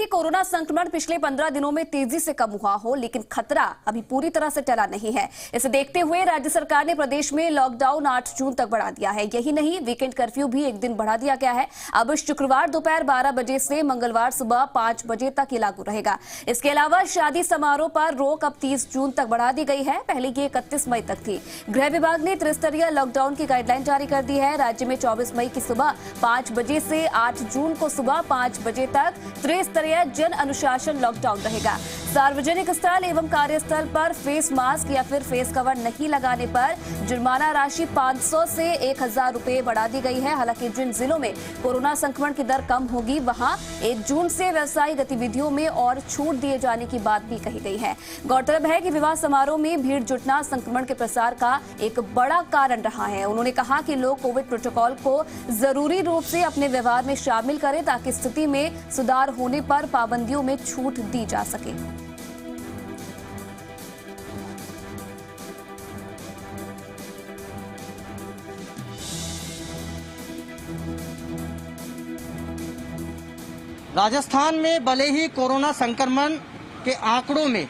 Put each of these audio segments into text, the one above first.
ही corona संक्रमण पिछले 15 दिनों में तेजी से कम हुआ हो, लेकिन खतरा अभी पूरी तरह से टला नहीं है। इसे देखते हुए राज्य सरकार ने प्रदेश में लॉकडाउन 8 जून तक बढ़ा दिया है। यही नहीं, वीकेंड कर्फ्यू भी एक दिन बढ़ा दिया गया है। अब शुक्रवार दोपहर 12 बजे से मंगलवार सुबह 5 बजे तक ये लागू रहेगा। इसके अलावा शादी समारोह पर रोक अब 30 जून तक बढ़ा दी गई है। पहले ये 31 मई तक थी। गृह विभाग ने त्रिस्तरीय लॉकडाउन की गाइडलाइन जारी कर दी है। राज्य में 24 मई की सुबह 5 बजे से 8 जून को सुबह 5 बजे तक त्रिस्तरीय जन अनुशासन लॉकडाउन रहेगा। सार्वजनिक स्थल एवं कार्यस्थल पर फेस मास्क या फिर फेस कवर नहीं लगाने पर जुर्माना राशि 500 से 1000 रुपए बढ़ा दी गई है। हालांकि जिन जिलों में कोरोना संक्रमण की दर कम होगी, वहां 1 जून से व्यवसायिक गतिविधियों में और छूट दिए जाने की बात भी कही गई है। गौरतलब है कि विवाह समारोह में भीड़ जुटना संक्रमण के प्रसार का एक बड़ा कारण रहा है। उन्होंने कहा कि लोग कोविड प्रोटोकॉल को जरूरी रूप से अपने व्यवहार में शामिल करें, ताकि स्थिति में सुधार होने पर पाबंदियों में छूट दी जा सके। राजस्थान में भले ही कोरोना संक्रमण के आंकड़ों में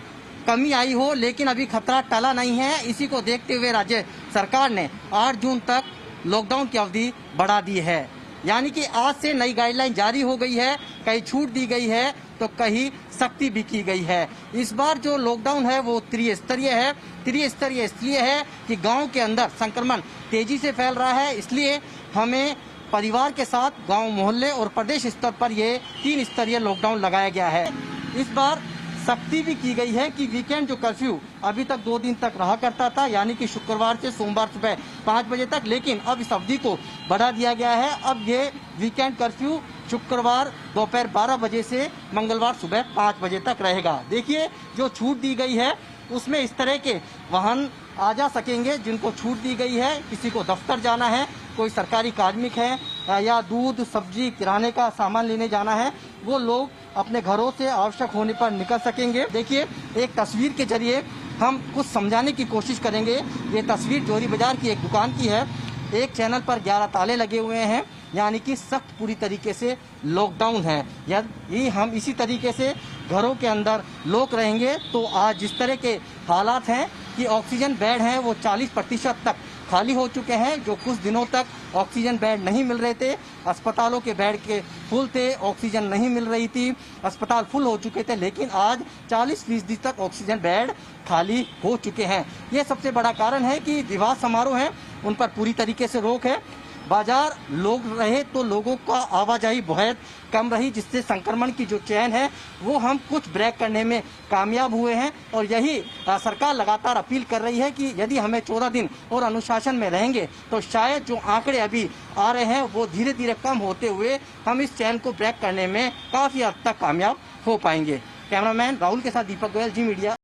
कमी आई हो, लेकिन अभी खतरा टला नहीं है। इसी को देखते हुए राज्य सरकार ने 8 जून तक लॉकडाउन की अवधि बढ़ा दी है। यानी कि आज से नई गाइडलाइन जारी हो गई है। कहीं छूट दी गई है तो कहीं सख्ती भी की गई है। इस बार जो लॉकडाउन है वो त्रिस्तरीय है। त्रिस्तरीय इसलिए है कि गांव के अंदर संक्रमण तेजी से फैल रहा है, इसलिए हमें परिवार के साथ गांव, मोहल्ले और प्रदेश स्तर पर ये 3 स्तरीय लॉकडाउन लगाया गया है। इस बार सख्ती भी की गई है कि वीकेंड जो कर्फ्यू अभी तक 2 दिन तक रहा करता था, यानी कि शुक्रवार से सोमवार सुबह 5 बजे तक, लेकिन अब इस अवधि को बढ़ा दिया गया है। अब ये वीकेंड कर्फ्यू शुक्रवार दोपहर 12 बजे से मंगलवार सुबह 5 बजे तक रहेगा। देखिए, जो छूट दी गई है उसमें इस तरह के वाहन आ जा सकेंगे जिनको छूट दी गई है। किसी को दफ्तर जाना है, कोई सरकारी कार्मिक है या दूध, सब्जी, किराने का सामान लेने जाना है, वो लोग अपने घरों से आवश्यक होने पर निकल सकेंगे। देखिए, एक तस्वीर के जरिए हम कुछ समझाने की कोशिश करेंगे। ये तस्वीर जोरी बाजार की एक दुकान की है। एक चैनल पर 11 ताले लगे हुए हैं, यानी कि सख्त पूरी तरीके से लॉकडाउन है। यदि हम इसी तरीके से घरों के अंदर लोग रहेंगे तो आज जिस तरह के हालात हैं कि ऑक्सीजन बेड हैं वो 40% तक खाली हो चुके हैं। जो कुछ दिनों तक ऑक्सीजन बेड नहीं मिल रहे थे, अस्पतालों के बेड के फुल थे, ऑक्सीजन नहीं मिल रही थी, अस्पताल फुल हो चुके थे, लेकिन आज 40% तक ऑक्सीजन बेड खाली हो चुके हैं। ये सबसे बड़ा कारण है कि विवाह समारोह हैं उन पर पूरी तरीके से रोक है। बाजार लोग रहे तो लोगों का आवाजाही बहुत कम रही, जिससे संक्रमण की जो चेन है वो हम कुछ ब्रेक करने में कामयाब हुए हैं। और यही सरकार लगातार अपील कर रही है कि यदि हमें 14 दिन और अनुशासन में रहेंगे तो शायद जो आंकड़े अभी आ रहे हैं वो धीरे धीरे कम होते हुए हम इस चेन को ब्रेक करने में काफ़ी हद तक कामयाब हो पाएंगे। कैमरामैन राहुल के साथ दीपक गोयल, जी मीडिया।